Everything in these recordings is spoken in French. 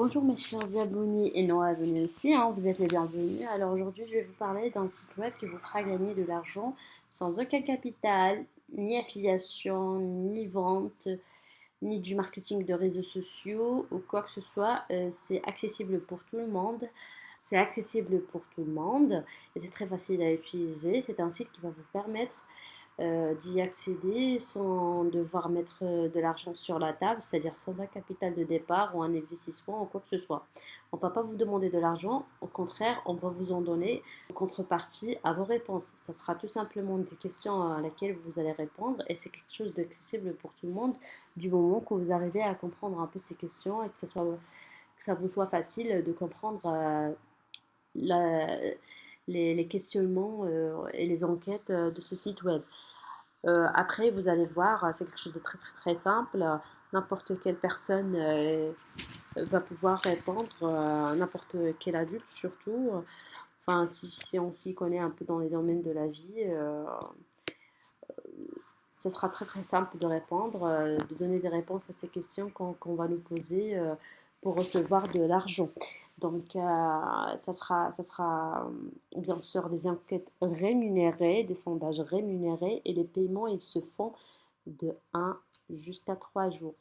Bonjour mes chers abonnés et non abonnés aussi, vous êtes les bienvenus. Alors aujourd'hui, je vais vous parler d'un site web qui vous fera gagner de l'argent sans aucun capital, ni affiliation, ni vente, ni du marketing de réseaux sociaux ou quoi que ce soit. C'est accessible pour tout le monde. C'est accessible pour tout le monde et c'est très facile à utiliser. C'est un site qui va vous permettre d'y accéder sans devoir mettre de l'argent sur la table, c'est-à-dire sans un capital de départ ou un investissement ou quoi que ce soit. On ne va pas vous demander de l'argent, au contraire, on va vous en donner en contrepartie à vos réponses. Ça sera tout simplement des questions à laquelle vous allez répondre et c'est quelque chose d'accessible pour tout le monde du moment que vous arrivez à comprendre un peu ces questions et que ça vous soit facile de comprendre la- les questionnements et les enquêtes de ce site web. Après, vous allez voir, c'est quelque chose de très très très simple. N'importe quelle personne va pouvoir répondre, n'importe quel adulte surtout. Enfin, si on s'y connaît un peu dans les domaines de la vie, ce sera très très simple de répondre, de donner des réponses à ces questions qu'on va nous poser pour recevoir de l'argent. Donc, ça sera bien sûr des enquêtes rémunérées, des sondages rémunérés et les paiements, ils se font de 1 jusqu'à 3 jours.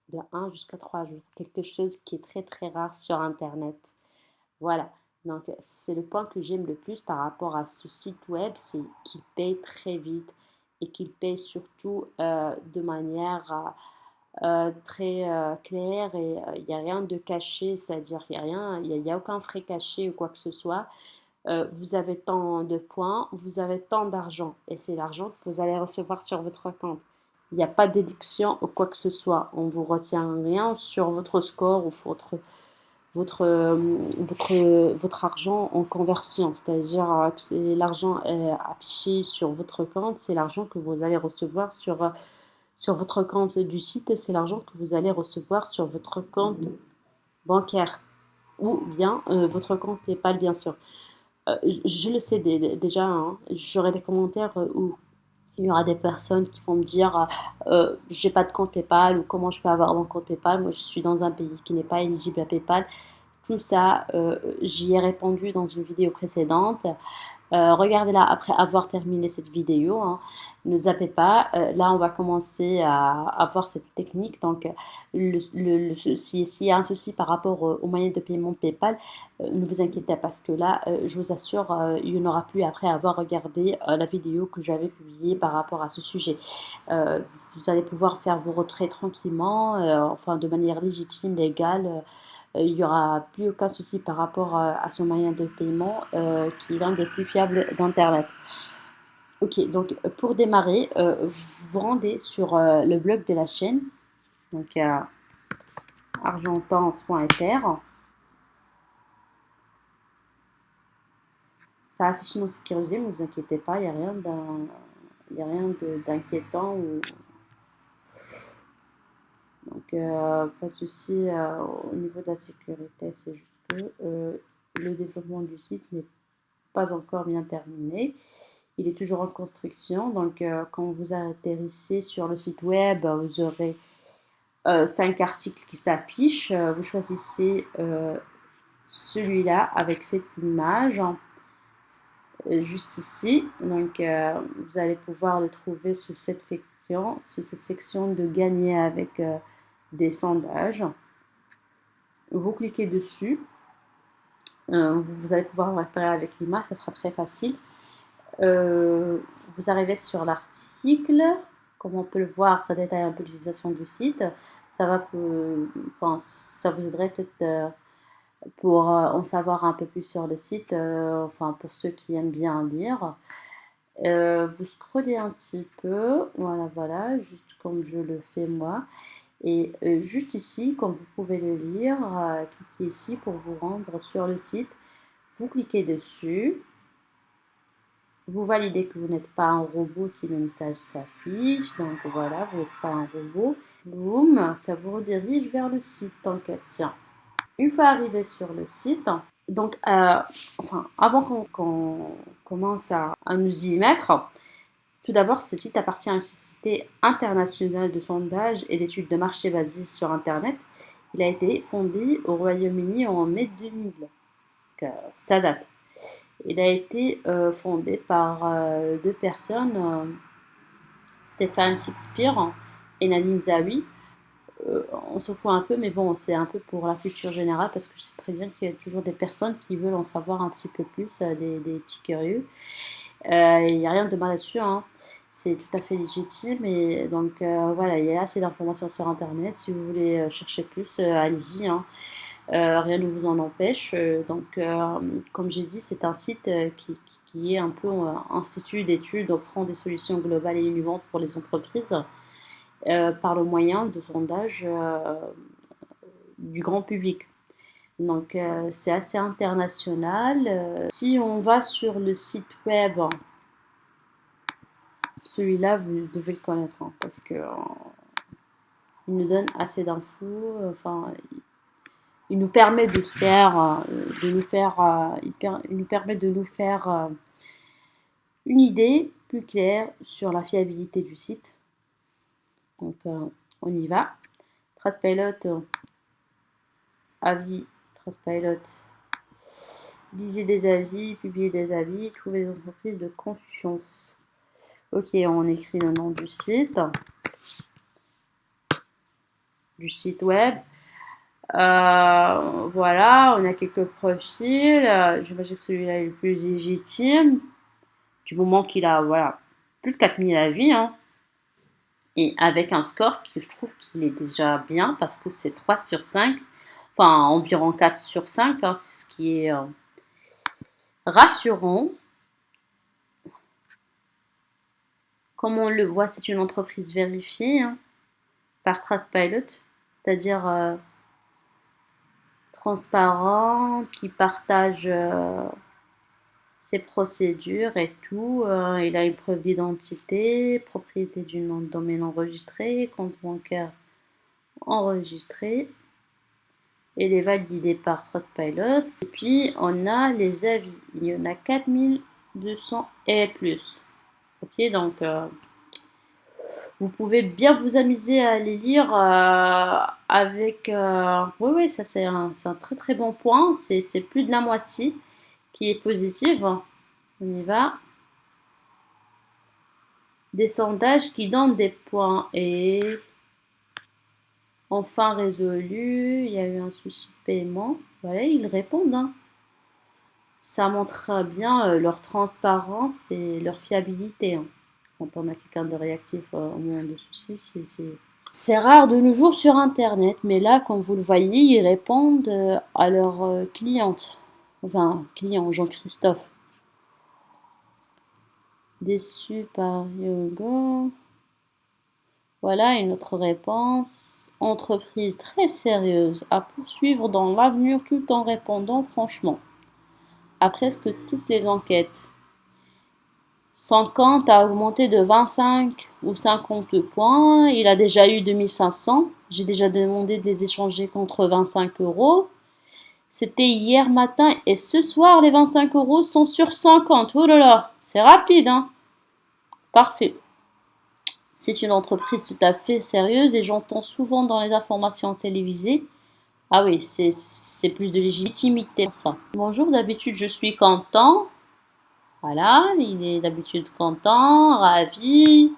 De 1 jusqu'à 3 jours. Quelque chose qui est très très rare sur Internet. Voilà. Donc, c'est le point que j'aime le plus par rapport à ce site web, c'est qu'il paye très vite et qu'il paye surtout de manière très claire et il n'y a rien de caché, c'est-à-dire il n'y a rien, il y a aucun frais caché ou quoi que ce soit. Vous avez tant de points, vous avez tant d'argent et c'est l'argent que vous allez recevoir sur votre compte. Il n'y a pas de déduction ou quoi que ce soit. On ne vous retient rien sur votre score ou votre argent en conversion. C'est-à-dire que c'est l'argent affiché sur votre compte, c'est l'argent que vous allez recevoir sur votre compte du site, c'est l'argent que vous allez recevoir sur votre compte bancaire ou bien votre compte PayPal, bien sûr. Je le sais déjà, j'aurai des commentaires où il y aura des personnes qui vont me dire j'ai pas de compte PayPal ou comment je peux avoir mon compte PayPal. Moi, je suis dans un pays qui n'est pas éligible à PayPal. Tout ça, j'y ai répondu dans une vidéo précédente. Regardez-la après avoir terminé cette vidéo, Ne zappez pas. Là, on va commencer à voir cette technique. Donc, s'il y a un souci par rapport au moyen de paiement PayPal, ne vous inquiétez pas parce que là, je vous assure, il n'y en aura plus après avoir regardé la vidéo que j'avais publiée par rapport à ce sujet. Euh, Vous allez pouvoir faire vos retraits tranquillement, enfin de manière légitime, légale. Il n'y aura plus aucun souci par rapport à ce moyen de paiement qui est l'un des plus fiables d'Internet. Ok, donc pour démarrer, vous vous rendez sur le blog de la chaîne, donc argentance.fr. Ça affiche non sécurisé, ne vous inquiétez pas, il n'y a rien d'inquiétant. Donc pas de souci au niveau de la sécurité, c'est juste que le développement du site n'est pas encore bien terminé. Il est toujours en construction. Donc, quand vous atterrissez sur le site web, vous aurez 5 articles qui s'affichent. Vous choisissez celui-là avec cette image juste ici. Donc, vous allez pouvoir le trouver sous cette section de gagner avec des sondages. Vous cliquez dessus. Vous allez pouvoir réparer avec l'image, ça sera très facile. Vous arrivez sur l'article, comme on peut le voir, ça détaille un peu l'utilisation du site. Ça vous aiderait peut-être pour en savoir un peu plus sur le site, enfin pour ceux qui aiment bien lire. Vous scrollez un petit peu, voilà, juste comme je le fais moi. Et juste ici, comme vous pouvez le lire, cliquez ici pour vous rendre sur le site. Vous cliquez dessus. Vous validez que vous n'êtes pas un robot si le message s'affiche. Donc voilà, vous n'êtes pas un robot. Boum, ça vous redirige vers le site en question. Une fois arrivé sur le site, donc avant qu'on commence à nous y mettre, tout d'abord, ce site appartient à une société internationale de sondage et d'études de marché basée sur Internet. Il a été fondé au Royaume-Uni en mai 2000. Donc, ça date. Il a été fondé par deux personnes, Stéphane Shakespeare et Nadim Zawi. On s'en fout un peu, mais bon, c'est un peu pour la culture générale parce que je sais très bien qu'il y a toujours des personnes qui veulent en savoir un petit peu plus, des petits curieux. Il n'y a rien de mal là-dessus, hein. C'est tout à fait légitime et donc voilà, il y a assez d'informations sur Internet. Si vous voulez chercher plus, allez-y, hein. Rien ne vous en empêche. Donc, comme j'ai dit, c'est un site qui est un peu un institut d'études offrant des solutions globales et innovantes pour les entreprises par le moyen de sondages du grand public. Donc, c'est assez international. Si on va sur le site web, celui-là, vous devez le connaître, hein, parce que il nous donne assez d'infos. Enfin, il nous permet de faire, il nous permet de nous faire une idée plus claire sur la fiabilité du site. Donc, on y va. Trustpilot, avis, Trustpilot. Lisez des avis, publiez des avis, trouvez des entreprises de confiance. Ok, on écrit le nom du site web. Voilà, on a quelques profils. J'imagine que celui-là est le plus légitime, du moment qu'il a voilà, plus de 4000 avis. Hein, et avec un score qui je trouve qu'il est déjà bien parce que c'est 3 sur 5. Enfin, environ 4 sur 5. Hein, c'est ce qui est rassurant. Comme on le voit, c'est une entreprise vérifiée hein, par Trustpilot, c'est-à-dire transparente, qui partage ses procédures et tout. Il a une preuve d'identité, propriété du nom de domaine enregistré, compte bancaire enregistré. Il est validé par Trustpilot. Et puis, on a les avis. Il y en a 4200 et plus. Ok, donc vous pouvez bien vous amuser à les lire avec... oui, ça c'est un très très bon point. C'est plus de la moitié qui est positive. On y va. Des sondages qui donnent des points et enfin résolu. Il y a eu un souci de paiement. Voilà, ils répondent. Hein. Ça montre bien leur transparence et leur fiabilité. Hein. Quand on a quelqu'un de réactif au moment de soucis, c'est rare de nos jours sur Internet, mais là, comme vous le voyez, ils répondent à leurs clientes. Enfin, client, Jean-Christophe. Déçu par Yoga. Voilà une autre réponse. Entreprise très sérieuse à poursuivre dans l'avenir tout en répondant franchement à presque toutes les enquêtes. Son compte a augmenté de 25 ou 50 points. Il a déjà eu 2500. J'ai déjà demandé de les échanger contre 25 €. C'était hier matin et ce soir, les 25 € sont sur 50. Oh là là, c'est rapide, hein? Parfait. C'est une entreprise tout à fait sérieuse et j'entends souvent dans les informations télévisées. Ah oui, c'est plus de légitimité ça. Bonjour, d'habitude je suis content. Voilà, il est d'habitude content, ravi.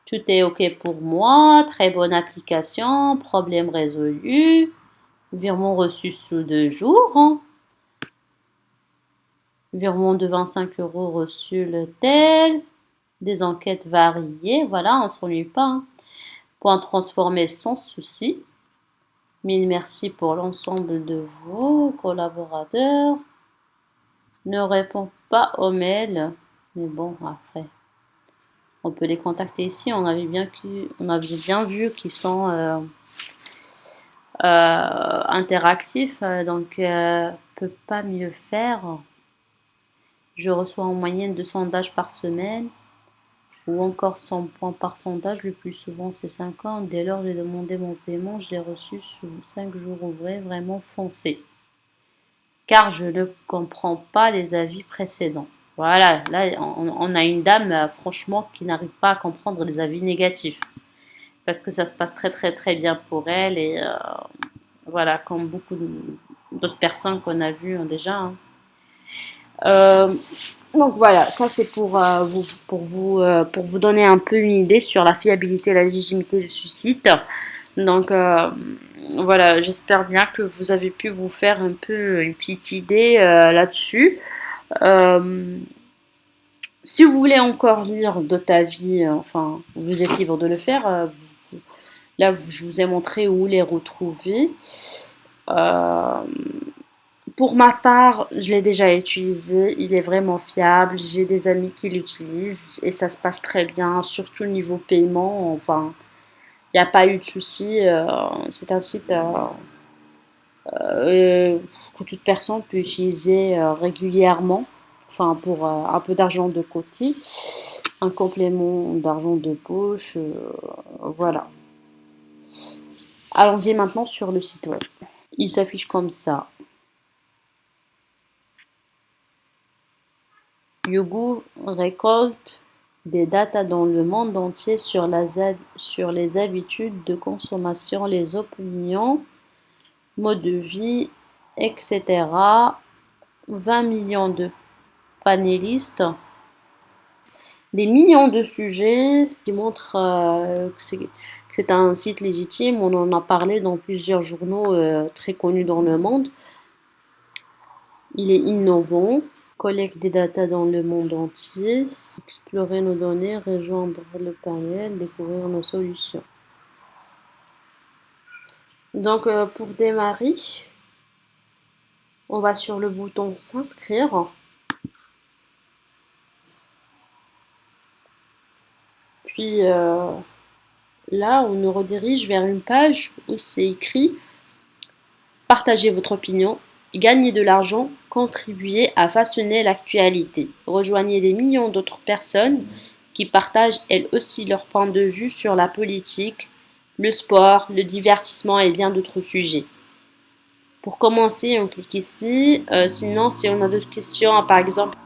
Tout est OK pour moi. Très bonne application. Problème résolu. Virement reçu sous 2 jours. Hein. Virement de 25 € reçu le tel. Des enquêtes variées. Voilà, on ne s'ennuie pas. Hein. Point transformé sans souci. Mille merci pour l'ensemble de vos collaborateurs. Ne répond pas aux mails. Mais bon, après, on peut les contacter ici. On avait bien vu qu'ils sont interactifs. Donc, peut pas mieux faire. Je reçois en moyenne 2 sondages par semaine. Ou encore 100 points par sondage. Le plus souvent, c'est 50. Dès lors, j'ai demandé mon paiement. Je l'ai reçu sous 5 jours ouvrés. Vraiment foncé. Car je ne comprends pas les avis précédents. Voilà, là, on a une dame, franchement, qui n'arrive pas à comprendre les avis négatifs. Parce que ça se passe très, très, très bien pour elle. Et voilà, comme beaucoup d'autres personnes qu'on a vues déjà, hein. Euh, donc voilà, ça c'est pour vous donner un peu une idée sur la fiabilité et la légitimité de ce site. Donc voilà, j'espère bien que vous avez pu vous faire un peu une petite idée là-dessus. Euh, Si vous voulez encore lire d'autres avis, enfin, vous êtes libre de le faire. Là, je vous ai montré où les retrouver. Euh, pour ma part, je l'ai déjà utilisé. Il est vraiment fiable. J'ai des amis qui l'utilisent et ça se passe très bien, surtout au niveau paiement. Enfin, il n'y a pas eu de souci. C'est un site que toute personne peut utiliser régulièrement. Enfin, pour un peu d'argent de côté. Un complément d'argent de poche, voilà. Allons-y maintenant sur le site web. Il s'affiche comme ça. YouGov récolte des datas dans le monde entier sur les habitudes de consommation, les opinions, mode de vie, etc. 20 millions de panélistes, des millions de sujets qui montrent que c'est un site légitime. On en a parlé dans plusieurs journaux très connus dans le monde. Il est innovant, collecte des datas dans le monde entier, explorer nos données, rejoindre le panel, découvrir nos solutions. Donc pour démarrer, on va sur le bouton s'inscrire. Puis là, on nous redirige vers une page où c'est écrit « Partagez votre opinion, gagnez de l'argent, contribuez à façonner l'actualité. Rejoignez des millions d'autres personnes qui partagent elles aussi leur point de vue sur la politique, le sport, le divertissement et bien d'autres sujets. » Pour commencer, on clique ici. Sinon, si on a d'autres questions, par exemple,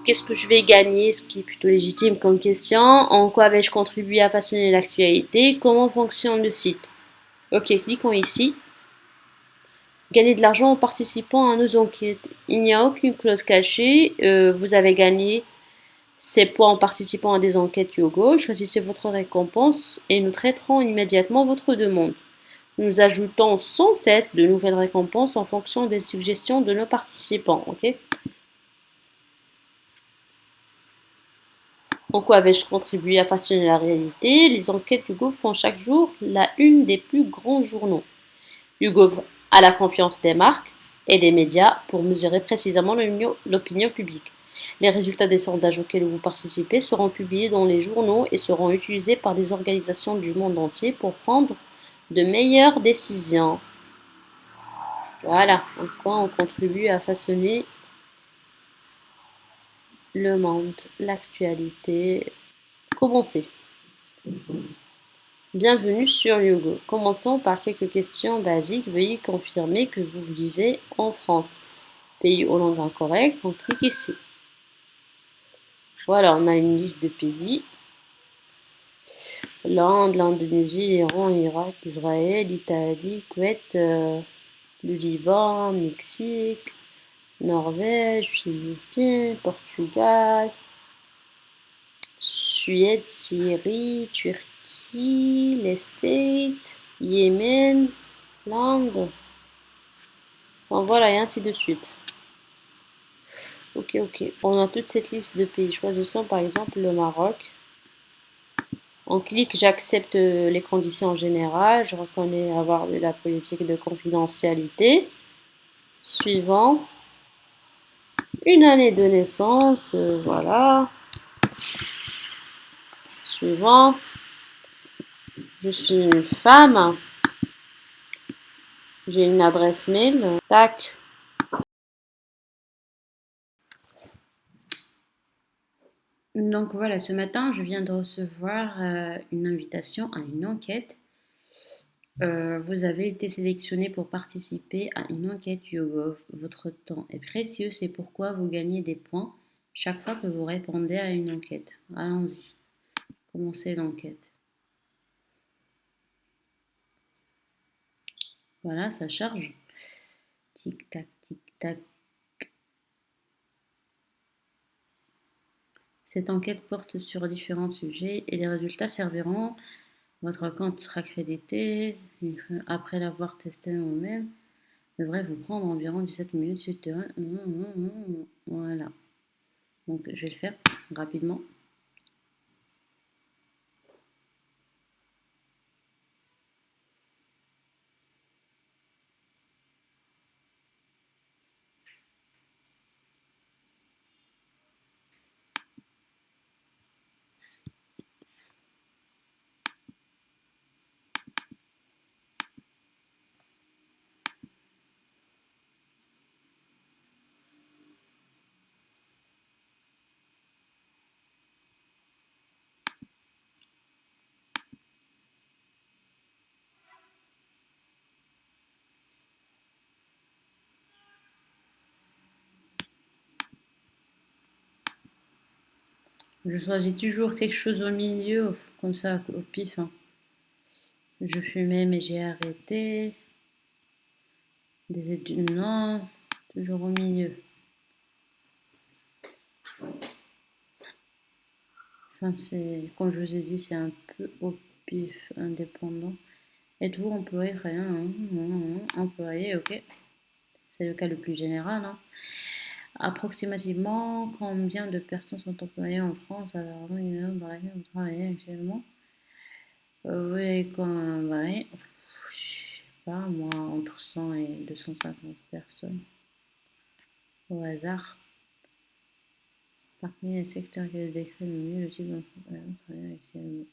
qu'est-ce que je vais gagner, ce qui est plutôt légitime comme question, en quoi vais-je contribuer à façonner l'actualité, comment fonctionne le site. Ok, cliquons ici. Gagner de l'argent en participant à nos enquêtes. Il n'y a aucune clause cachée. Vous avez gagné ces points en participant à des enquêtes Yogo. Choisissez votre récompense et nous traiterons immédiatement votre demande. Nous ajoutons sans cesse de nouvelles récompenses en fonction des suggestions de nos participants. Ok. En quoi vais-je contribuer à façonner la réalité? Les enquêtes YouGov font chaque jour la une des plus grands journaux. YouGov a la confiance des marques et des médias pour mesurer précisément l'opinion publique. Les résultats des sondages auxquels vous participez seront publiés dans les journaux et seront utilisés par des organisations du monde entier pour prendre de meilleures décisions. Voilà en quoi on contribue à façonner le monde, l'actualité. Commencez. Bienvenue sur YouGov. Commençons par quelques questions basiques. Veuillez confirmer que vous vivez en France. Pays aux langues incorrectes, on clique ici. Voilà, on a une liste de pays. L'Inde, l'Indonésie, l'Iran, l'Irak, Israël, l'Italie, Kuwait, le Liban, Mexique, Norvège, Philippines, Portugal, Suède, Syrie, Turquie, les States, Yémen, l'Inde. Bon, voilà, et ainsi de suite. Ok. On a toute cette liste de pays. Choisissons par exemple le Maroc. On clique j'accepte les conditions générales. Je reconnais avoir la politique de confidentialité. Suivant. Une année de naissance. Voilà. Suivant. Je suis une femme. J'ai une adresse mail. Tac. Donc voilà, ce matin, je viens de recevoir une invitation à une enquête. Vous avez été sélectionné pour participer à une enquête YouGov. Votre temps est précieux, c'est pourquoi vous gagnez des points chaque fois que vous répondez à une enquête. Allons-y, commencez l'enquête. Voilà, ça charge. Tic tac, tic tac. Cette enquête porte sur différents sujets et les résultats serviront. Votre compte sera crédité. Après l'avoir testé vous-même, devrait vous prendre environ 17 minutes sur le terrain. Voilà. Donc, je vais le faire rapidement. Je choisis toujours quelque chose au milieu, comme ça, au pif, hein. Je fumais, mais j'ai arrêté. Des études, non, toujours au milieu. Enfin, c'est, comme je vous ai dit, c'est un peu au pif, indépendant. Êtes-vous employé? Très bien, employé, ok. C'est le cas le plus général, hein. Approximativement, combien de personnes sont employées en France alors dans laquelle vous travaillez actuellement? Oui, quand ouais, je sais pas, moi, entre 100 et 250 personnes au hasard. Parmi les secteurs qui décrivent le mieux le type d'entreprise travaille actuellement.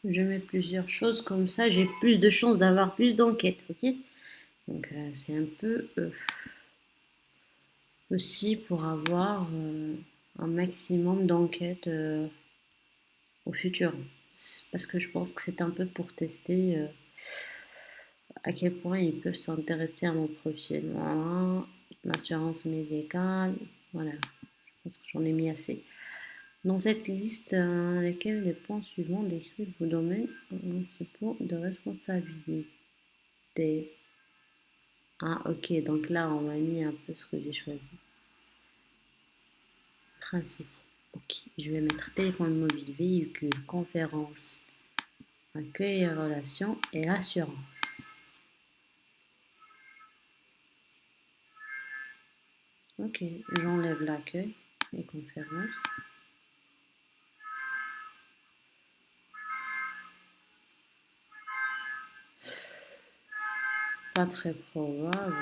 Je mets plusieurs choses comme ça, j'ai plus de chances d'avoir plus d'enquêtes, ok? Donc c'est un peu aussi pour avoir un maximum d'enquêtes au futur. Parce que je pense que c'est un peu pour tester à quel point ils peuvent s'intéresser à mon profil. Voilà, l'assurance médicale, voilà, je pense que j'en ai mis assez. Dans cette liste, lesquels des points suivants décrivent vos domaines principaux de responsabilité? Ah, ok, donc là, on m'a mis un peu ce que j'ai choisi. Principaux. Ok, je vais mettre téléphone mobile, véhicule, conférence, accueil et relations et assurance. Ok, j'enlève l'accueil et conférences. Pas très probable.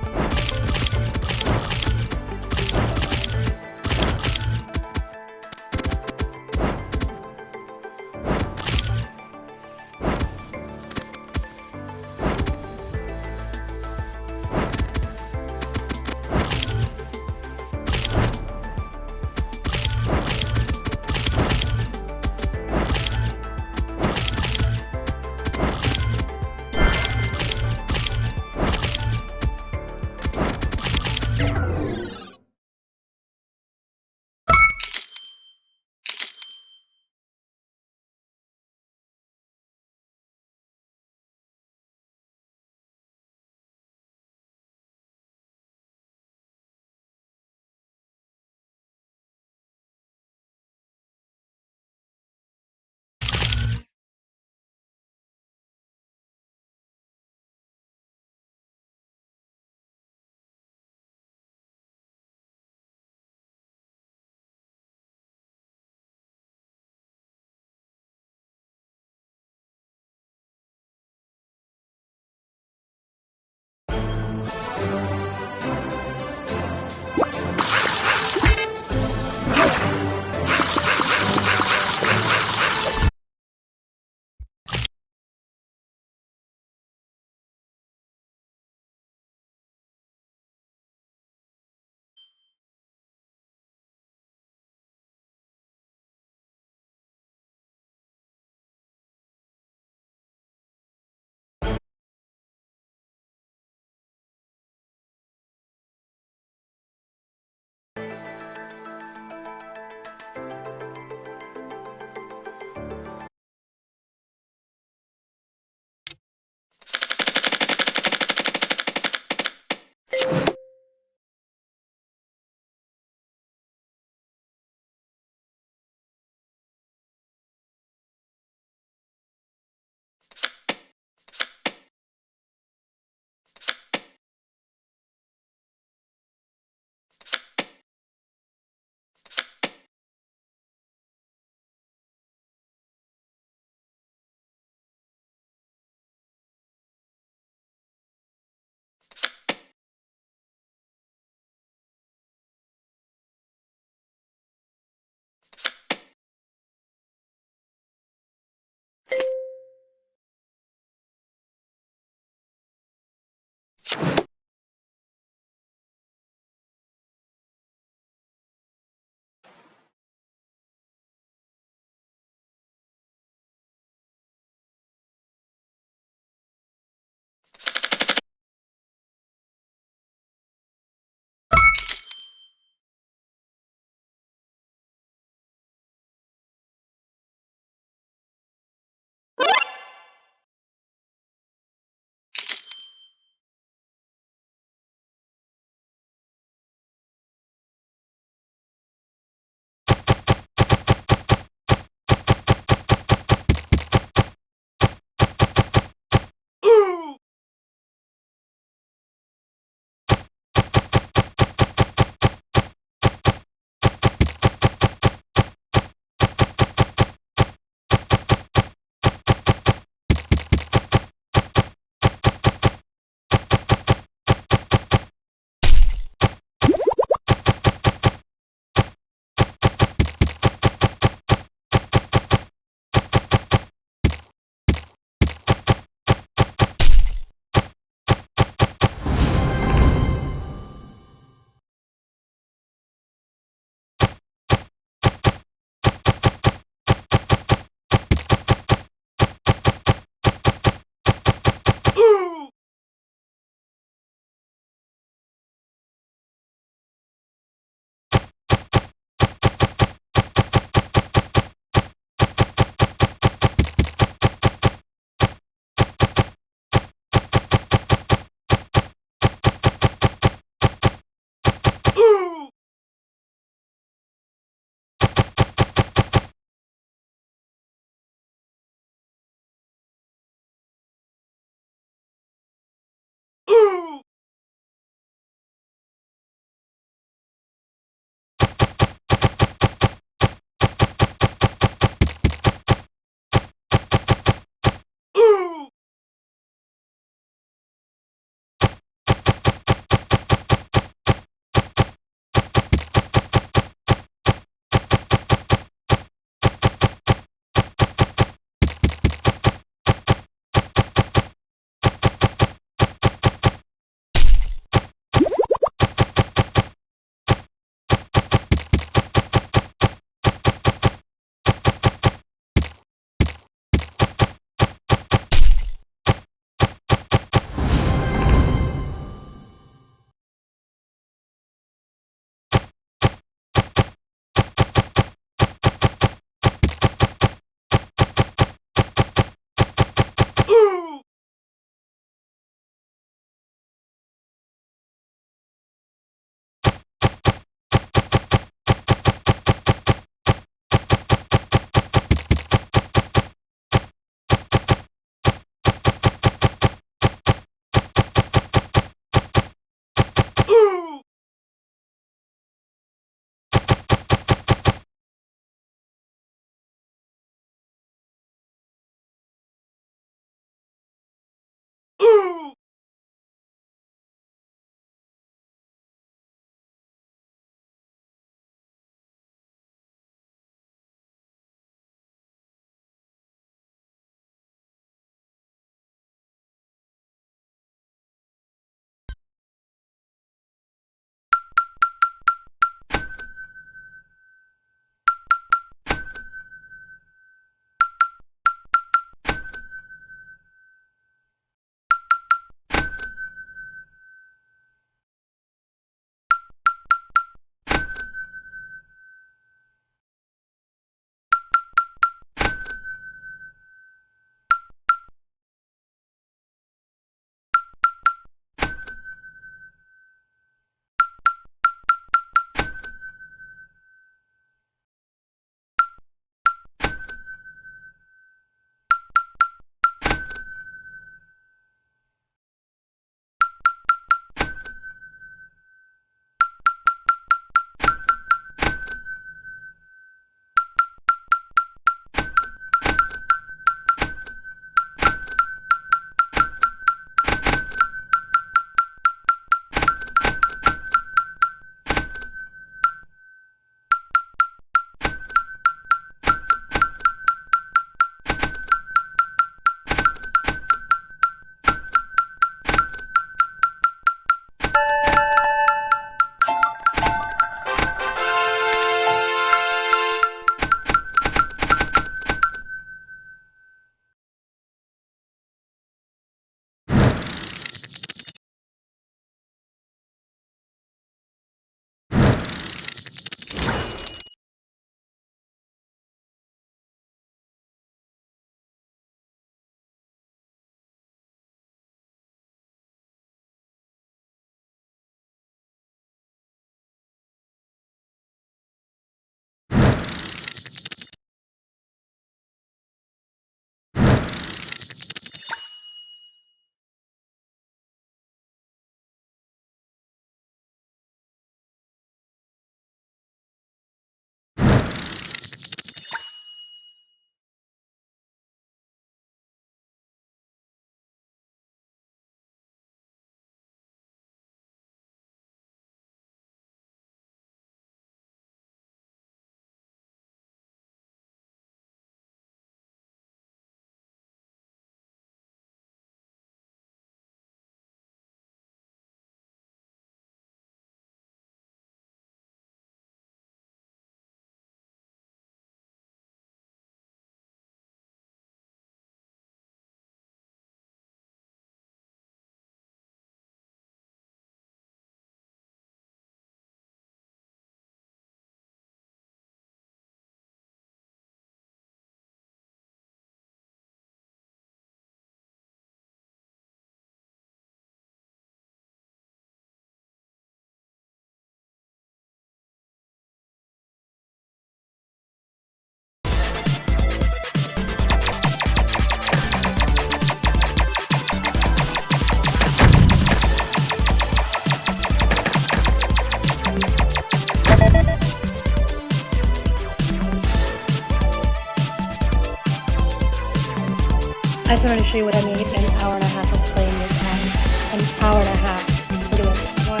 just wanted to show you what I mean. An hour and a half of playing this time. An hour and a half. Look at this. 1,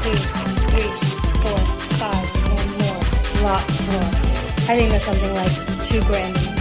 2, 3, 4, 5, and more. Lots more. I think there's something like $2,000 in it.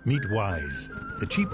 Meet Wise, the cheap